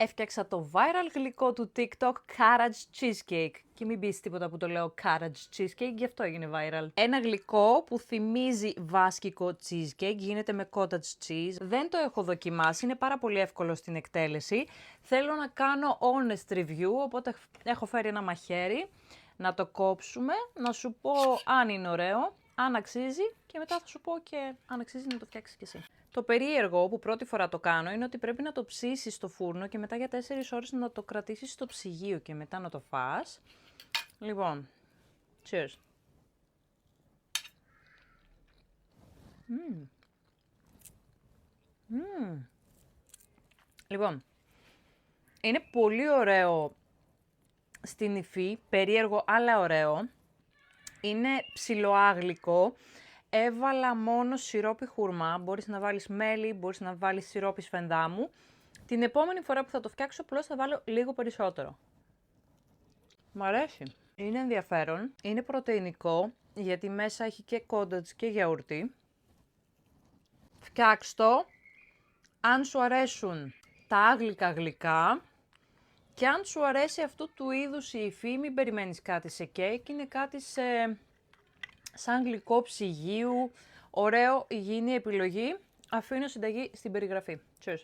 Έφτιαξα το viral γλυκό του TikTok Courage Cheesecake. Και μην πεις τίποτα που το λέω Courage Cheesecake, γι' αυτό έγινε viral. Ένα γλυκό που θυμίζει βάσκικο cheesecake, γίνεται με cottage cheese. Δεν το έχω δοκιμάσει, είναι πάρα πολύ εύκολο στην εκτέλεση. Θέλω να κάνω honest review, οπότε έχω φέρει ένα μαχαίρι. Να το κόψουμε, να σου πω αν είναι ωραίο, αν αξίζει και μετά θα σου πω και αν αξίζει να το φτιάξεις κι εσύ. Το περίεργο που πρώτη φορά το κάνω είναι ότι πρέπει να το ψήσεις στο φούρνο και μετά για 4 ώρες να το κρατήσεις στο ψυγείο και μετά να το φας. Λοιπόν, cheers. Λοιπόν, είναι πολύ ωραίο στην υφή, περίεργο αλλά ωραίο. Είναι ψιλοάγλικο. Έβαλα μόνο σιρόπι χουρμά, μπορείς να βάλεις μέλι, μπορείς να βάλεις σιρόπι σφενδάμου. Την επόμενη φορά που θα το φτιάξω, απλώς θα βάλω λίγο περισσότερο. Μ' αρέσει. Είναι ενδιαφέρον, είναι πρωτεϊνικό, γιατί μέσα έχει και cottage και γιαουρτί. Φτιάξ' το, αν σου αρέσουν τα άγλικα γλυκά και αν σου αρέσει αυτού του είδους η υφή, μην περιμένεις κάτι σε κέικ, είναι κάτι σαν γλυκό ψυγείου, ωραίο, υγιεινή επιλογή. Αφήνω συνταγή στην περιγραφή. Cheers!